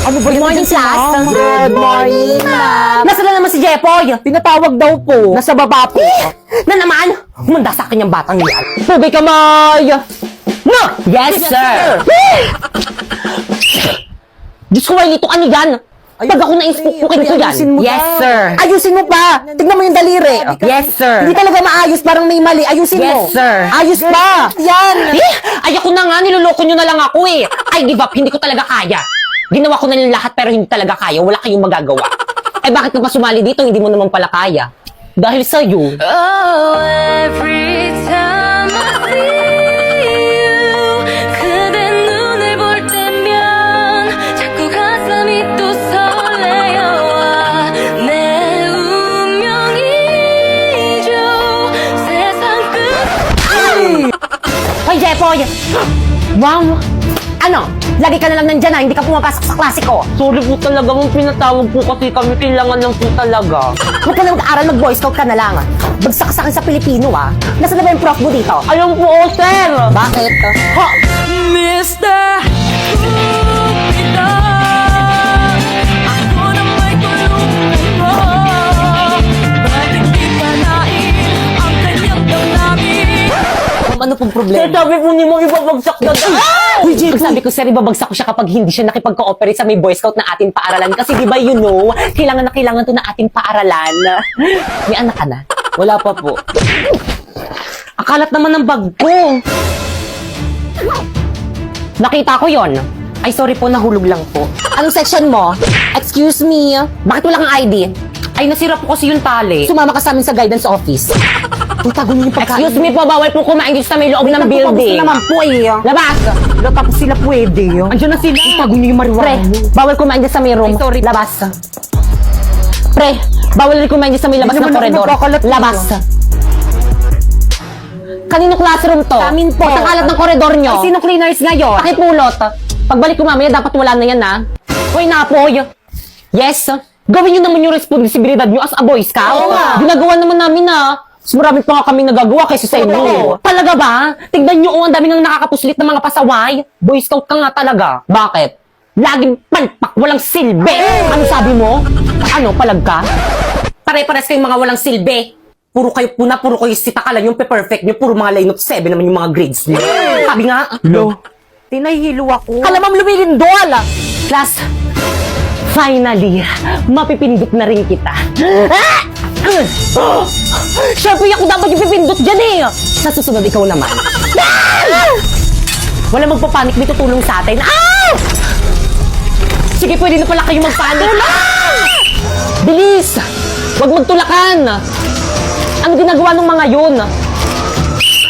Ano ba Good morning, class. Good morning, ma'am. Nasaan na naman si Jepoy? Pinatawag daw po. Nasa baba po. Na naman? Humanda sa akin yung batang yan. Pugay kamay! No! Yes, sir! Diyos ko, Wailito, ano yan? Pag ako na-inspook nito yan. Ayusin mo Yes, daw. sir. Ayusin mo pa. Tignan mo yung daliri. Yes, sir. Hindi talaga maayos. Parang may mali. Ayusin Yes, mo. sir. Ayos pa. Yan. Ayoko na nga, niloloko nyo na lang ako eh. I give up, hindi ko talaga kaya. Ginawa ko na yung lahat pero hindi talaga kaya. Wala kayong magagawa. Eh bakit ka pa sumali dito? Hindi mo naman pala kaya. Dahil sa'yo. Oh, every time I see you 그대 눈을 볼 때면 자꾸 가슴이 또 설레어와 내 운명이죠 세상 끝 Hoy, Jepoy! Wow! Ano? Lagi ka na lang nandyan ha, hindi ka pumapasok sa klase ko. Sorry po talaga, mong pinatawag po kasi kami, kailangan lang po talaga. Huwag ka na mag-aaral, mag-boy scout ka na lang. Bagsak sa akin sa Pilipino ha. Nasaan na ba yung prof mo dito? Ayun po, sir! Bakit? Ha? Mr. Cupido ako na may tulungan mo bakit di panain ang kanyang damdamin. Ano pong problema? Sabi po ni mo ibabagsak na Uy, Jepoy! Sabi ko, sir, ibabagsak ko siya kapag hindi siya nakipag-cooperate sa may boy scout na ating paaralan. Kasi di ba, you know, kailangan na kailangan to na ating paaralan. May anak ka na? Wala pa po. Akalat naman ng bag ko. Nakita ko yon. Ay, sorry po, nahulog lang po. Anong section mo? Excuse me. Bakit wala kang ID? Ay, nasira po kasi yung tali. Sumama ka sa amin sa guidance office. Uy, tago niyo yung pagkain. Excuse me po, bawal po kumain dito sa may loob ng building. naman po eh. Labas! Wala tapos sila pwede. Andiyan na sila. Tago niyo yung Pre, marijuana. bawal kumain dyan sa may room. Ay, sorry. Labas. Pre, bawal rin kumain dyan sa may labas Hindi ng naman ako koridor. nagkakalat dito. Labas. Kanino classroom to? Sa amin po. Ba't ang kalat ng koridor nyo? Ay, sino cleaners ngayon? Pakipulot. Pagbalik ko mamaya, dapat wala na yan, ha? Hoy, Napoy. Yes. Gawin nyo naman yung responsibilidad nyo as a boy scout. Oo nga. Ginagawa naman namin, ha? Mas marami pa nga kami nagagawa kaysa sa inyo. Oo. Talaga ba? Tignan nyo, ang dami nang nakakapuslit ng mga pasaway. Boy scout ka nga talaga. Bakit? Laging palpak, walang silbi. Ano sabi mo? Ano, palag ka? Pare-pares kayong mga walang silbi. Puro kayo puna, puro kayo sitakalan yung pe-perfect nyo. Puro mga line of 7 naman yung mga grades nyo. Sabi nga, Tinahilo ako. kalamam lumilindol! Class, finally, mapipindot na rin kita. Siyempre, ako dapat yung pipindot dyan eh! Sa susunod, ikaw naman. Wala magpapanik, may tutulong sa atin. Sige, pwede na pala kayo magpanik. Bilis! Huwag magtulakan! Ano ginagawa ng mga yun?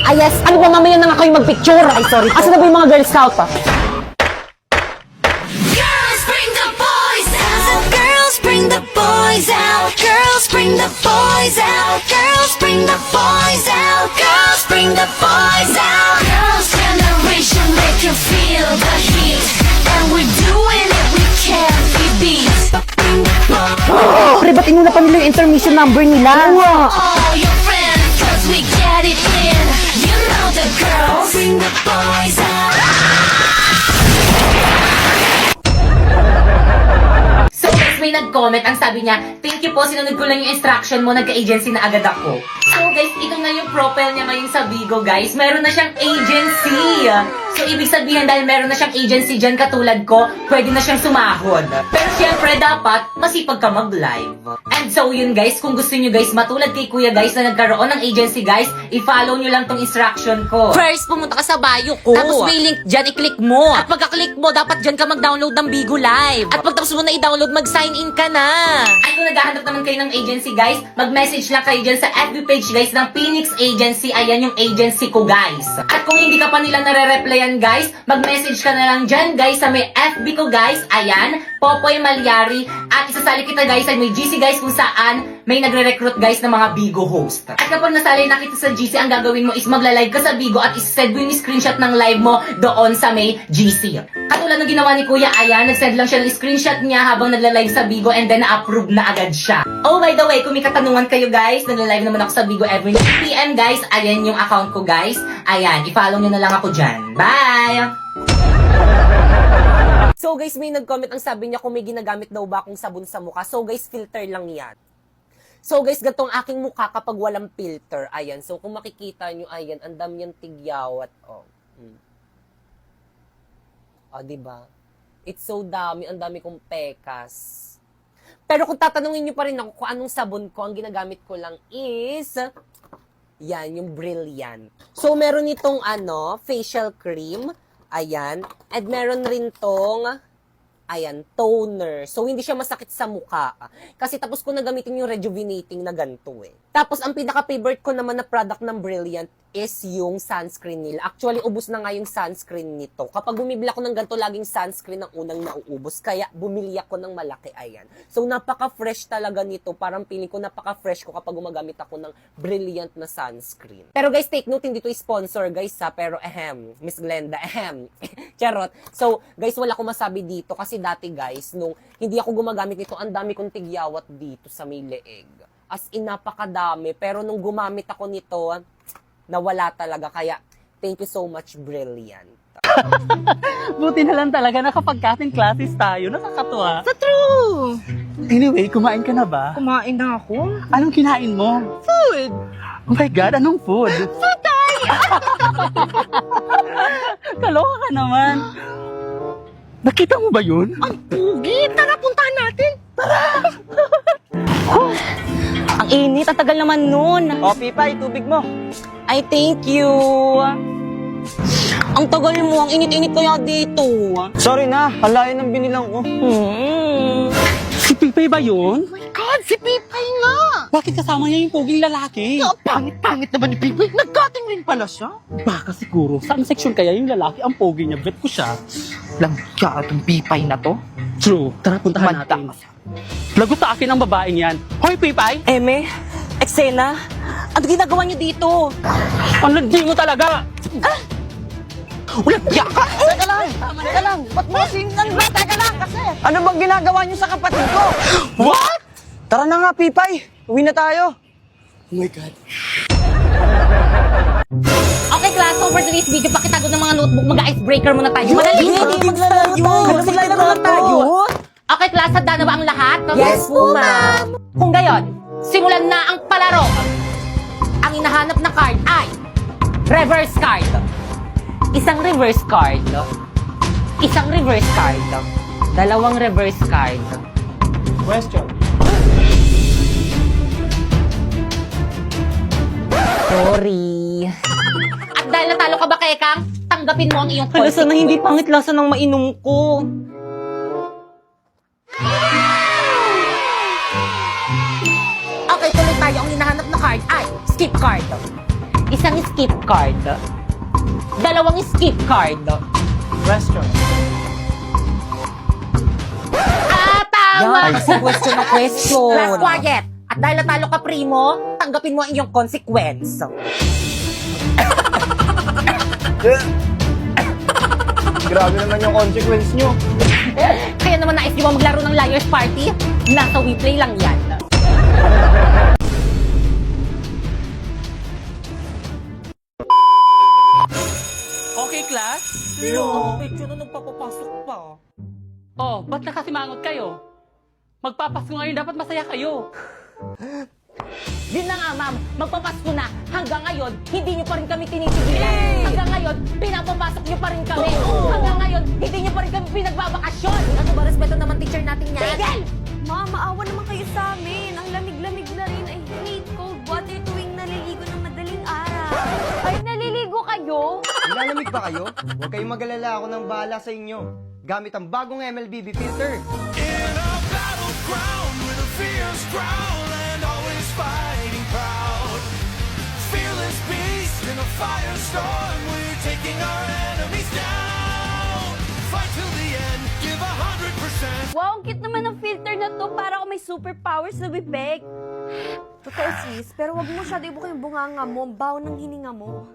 Ay, yes. Ano ba mamaya na nga kayo magpicture? Ay, sorry po. Asa na ba yung mga Girl Scout? Girls bring the boys out. Girls bring the boys out. Girls bring the boys out. Girls bring the boys out. Girls bring the boys out. Girls generation make you feel the heat. And we're doing it, we can't be beat. Bring the boys. Pre, ba't inuna pa nila yung intermission number nila? All your friends, cause we get it in. You know the girls bring the boys out. So guys, may nag-comment, ang sabi niya, thank you po, sinunod ko lang yung instruction mo, nagka-agency na agad ako. So guys, ito na yung profile niya ngayon sa Vigo guys, meron na siyang agency. So ibig sabihin dahil meron na siyang agency dyan katulad ko, pwede na siyang sumahod. Pero syempre dapat, masipag ka mag-live. And so yun guys, kung gusto nyo guys, matulad kay kuya guys na nagkaroon ng agency guys, i-follow nyo lang tong instruction ko. First, pumunta ka sa bio ko. Tapos may link dyan, i-click mo. At pagka-click mo, dapat dyan ka mag-download ng Bigo Live. At pagtapos mo na i-download, mag-sign in ka na. Ay, kung naghahanap naman kayo ng agency, guys, mag-message lang kayo dyan sa FB page, guys, ng Phoenix Agency. Ayan yung agency ko, guys. At kung hindi ka pa nila nare-replyan, guys, mag-message ka na lang dyan, guys, sa may FB ko, guys. Ayan, Popoy Malyari. At isasali kita, guys, sa may GC, guys, kung saan may nagre-recruit, guys, ng mga Bigo host. At kapag nasali na kita sa GC, ang gagawin mo is magla-live ka sa Bigo at isend mo yung screenshot ng live mo doon sa may GC. Katulad ng ginawa ni Kuya, ayan, nag-send lang siya ng screenshot niya habang nagla-live sa Bigo and then na-approve na agad siya. Oh, by the way, kung may katanungan kayo guys, nagla-live naman ako sa Bigo every 9 PM guys. Ayan yung account ko guys. Ayan, i-follow nyo na lang ako dyan. Bye! So guys, may nag-comment ang sabi niya kung may ginagamit daw ba akong sabon sa mukha. So guys, filter lang yan. So guys, gatong aking mukha kapag walang filter. Ayan. So kung makikita nyo, ayan, ang dami yung tigyawat. Oh. Oh, diba? It's so dami. Ang dami kong pekas. Pero kung tatanungin nyo pa rin ako kung anong sabon ko, ang ginagamit ko lang is, yan, yung Brilliant. So meron itong facial cream. Ayan. And meron rin tong ayan, toner. So, hindi siya masakit sa mukha. Kasi tapos ko na gamitin yung rejuvenating na ganito eh. Tapos, ang pinaka-favorite ko naman na product ng Brilliant is yung sunscreen nila. Actually, ubos na nga yung sunscreen nito. Kapag bumibili ako ng ganito, laging sunscreen ang unang nauubos. Kaya, bumili ako ng malaki. Ayan. So, napaka-fresh talaga nito. Parang feeling ko napaka-fresh ko kapag gumagamit ako ng Brilliant na sunscreen. Pero guys, take note, hindi to sponsor guys ha. Pero, Miss Glenda, Charot. So, guys, wala akong masabi dito. Kasi dati guys, nung hindi ako gumagamit nito, ang dami kong tigyawat dito sa may leeg. As in, napakadami. Pero nung gumamit ako nito, nawala talaga. Kaya, thank you so much, Brilliant. Buti na lang talaga na kapag cutting classes tayo, nakakatuwa. Sa true! Anyway, kumain ka na ba? Kumain na ako. Anong kinain mo? Food! Oh my God, anong food? Futay! Kaloka ka naman. Nakita mo ba yun? Ang pugi! Tara, puntahan natin! Ang init, ang tagal naman nun. O, Pipay, tubig mo. Ay, thank you. Ang tagal mo, ang init-init kaya dito. Sorry na, halayan ng binilang ko. Si Pipay ba yun? Oh my God, si Pipay nga! Bakit kasama niya yung puging lalaki? Ang pangit-pangit naman ni Pipay. Nag-cutting rin pala siya. Baka siguro, saan section kaya yung lalaki ang pogi niya? Bet ko siya. Lang siya itong Pipay na to. True, tara puntahan natin. Lagot sa akin ang babaeng yan. Hoy, Pipay! Eme, eksena, ano ginagawa niyo dito? Ang landi mo talaga! Ulat siya! Teka lang! Ba't mo singan ba? Teka lang kasi! Ano bang ginagawa niyo sa kapatid ko? What? Tara na nga, Pipay. Uwi na tayo. Oh my God. Okay, class, so for today's video, pakitago ng mga notebook, mag-icebreaker muna tayo. Madali! Maglalaro tayo. Okay, class, handa na ba ang lahat? Yes po, ma'am. Kung gayon, simulan na ang palaro. Ang hinahanap na card ay reverse card. Isang reverse card. Isang reverse card. Dalawang reverse card. Question. Sorry. At dahil natalo ka ba, Kekang, tanggapin mo ang iyong Hala, sana consequence. hindi pangit lasa ng mainom ko. Okay, tuloy tayo. Ang hinahanap na card ay skip card. Isang skip card. Dalawang skip card. Question. Tama! Yan, question na question. Last quiet. At dahil natalo ka, Primo, tanggapin mo ang iyong consequence. Grabe naman yung consequence nyo. Kaya naman nais nyo ba maglaro ng Liar's Party? Nasa WePlay lang yan. Okay, class? Hello. Medyo na nagpapapasok pa. Oh, ba't nakasimangot kayo? Magpapasko ngayon, dapat masaya kayo. Yun na nga, ma'am. Magpapasko na. Hanggang ngayon, hindi nyo pa rin kami tinitigilan. Hanggang ngayon, pinapapasok nyo pa rin kami. Hanggang ngayon, hindi nyo pa rin kami pinagbabakasyon. Ano ba, respeto naman teacher natin yan? Tigil! Ma, maawa naman kayo sa amin. Ang lamig-lamig na rin. I hate cold water tuwing naliligo ng madaling araw. Ay, naliligo kayo? Nilalamig ba kayo? Huwag kayong mag-alala, ako nang bahala sa inyo. Gamit ang bagong MLBB filter. In a battleground with a fierce growl and always fighting proud. Fearless beast in a firestorm, we're taking our enemies down. Fight till the end, give 100%. Wow, ang cute naman ng filter na to. Para ako may superpowers na bibig. Totoo sis, pero wag mo masyado ibuka yung bunganga mo. Ang baho ng hininga mo.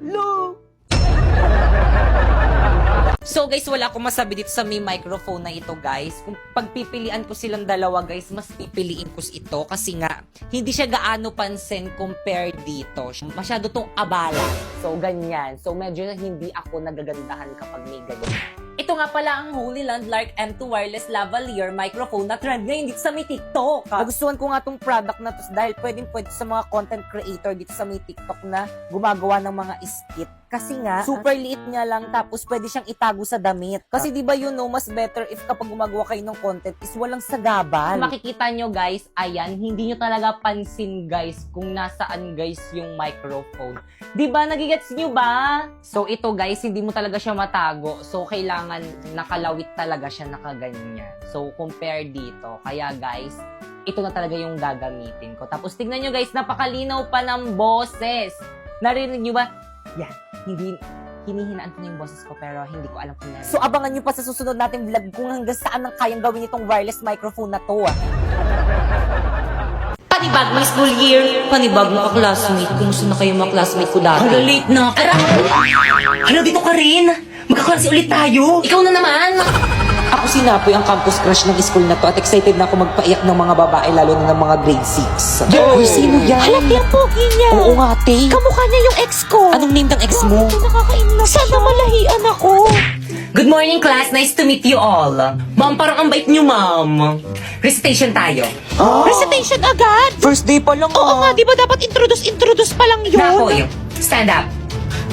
So guys, wala akong masabi dito sa may microphone na ito guys. Kung pagpipilian ko silang dalawa guys, mas pipiliin ko ito kasi nga, hindi siya gaano pansin compare dito. Masyado tong abala. So, ganyan. So, medyo na hindi ako nagagandahan kapag may ganyan. Ito nga pala ang Holy Landmark M2 Wireless Lavalier microphone na trend ngayon dito sa may TikTok. Nagustuhan ko nga tong product na to dahil pwede sa mga content creator dito sa may TikTok na gumagawa ng mga skit. Kasi nga, super liit niya lang tapos pwede siyang itago sa damit. Kasi di ba mas better if kapag gumagawa kayo ng content is walang sagabal. Makikita nyo guys, ayan, hindi nyo talaga pansin guys kung nasaan guys yung microphone. Di ba? Nagigets nyo ba? So ito guys, hindi mo talaga siya matago. So kailangan nakalawit talaga siya nakaganyan. So compare dito. Kaya guys, ito na talaga yung gagamitin ko. Tapos tignan nyo guys, napakalinaw pa ng boses. Narinig nyo ba? Yan. Hindi, hinihinaan ko na yung boses ko pero hindi ko alam kung narinig. So abangan nyo pa sa susunod natin vlog kung hanggang saan ang kayang gawin itong wireless microphone na to. Panibagong school year, panibagong ka-classmate. Kumusta na kayo mga classmate ko dati? Ang late na. Hala, dito ka rin. Magkaklase ulit tayo. Ikaw na naman. Ako si Napoy, ang campus crush ng school na to at excited na ako magpaiyak ng mga babae lalo na ng mga grade 6. Uy, sino yan? Halati ang pogi niya. Oo nga, te. Kamukha niya yung ex ko. Anong name ng ex mo? Nakaka-inlove Sana malahian ako. Good morning, class. Nice to meet you all. Ma'am, parang ang bait niyo, ma'am. Recitation tayo. Recitation agad. First day pa lang Oo nga, di ba dapat introduce pa lang yun? Napoy, stand up.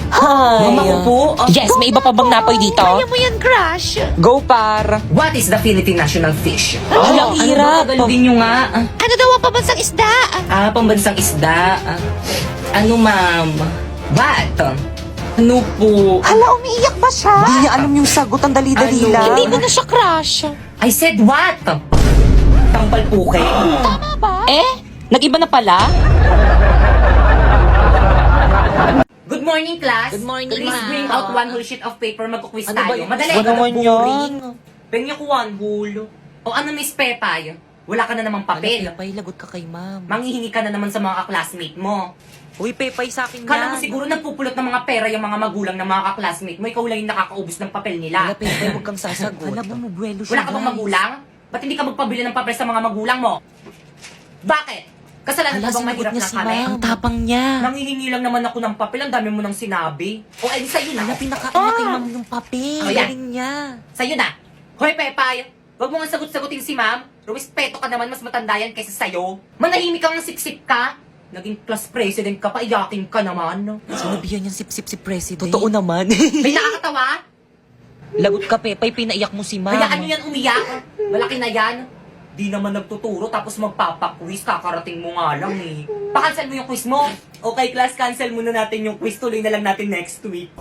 Hi. Mama ko po. Yes, may iba pa bang Napoy dito? Kaya mo yan, crush. Go, par. What is the Philippine national fish? Ang hirap. Ano ba nyo nga? Ano daw ang pambansang isda? Pambansang isda. Ano, ma'am? What? Ano po? Hala, umiiyak ba siya? Hindi niya alam yung sagot, ang dali-dali Ano? lang. Hindi ko na siya crush. I said what? Tampal po kayo. Tama ba? Nag-iba na pala? Good morning, class. Good morning, Please ma'am. bring out one whole sheet of paper. Magkuquiz Ano ba tayo. yun? Madali. Ano naman boring. yan? Bring ko one whole. O ano, Miss Pepay? Wala ka na namang papel. Pepay, lagot ka kay ma'am. Manghihingi ka na naman sa mga classmate mo. Uy, Pepay sa akin Kala mo siguro nagpupulot ng mga pera yung mga magulang ng mga ka-classmate mo. Ikaw lang yung nakakaubos ng papel nila. Wala, Pepay, huwag kang sasagot. Wala, bumubuelo siya, Wala ka bang magulang? Ba't hindi ka magpabili ng papel sa mga magulang mo? Bakit? Kasalanan ko bang mahirap na kami? Ang tapang niya. Nanghihingi lang naman ako ng papel. Ang dami mo nang sinabi. O, edi sa'yo na. Pinakain niya kay ma'am yung papel. Oh, yan. Galing niya. Sa'yo na. Hoy, Pepay. Huwag mo nga sagot-sagutin si ma'am. Rumispeto ka naman, mas matanda yan kaysa sa'yo. Manahimik kang sip-sip ka. Naging class president ka pa, iyakin ka naman. Sinabihan niyang sip-sip si President. Totoo naman. May nakakatawa? Lagot ka, Pepay. Pinaiyak mo si ma'am. Hayaan nyo yan umiyak. Malaki na yan. Di naman nagtuturo tapos magpapaquiz. Kakarating mo nga lang eh. Pa-cancel mo yung quiz mo. Okay, class, cancel muna natin yung quiz. Tuloy na lang natin next week.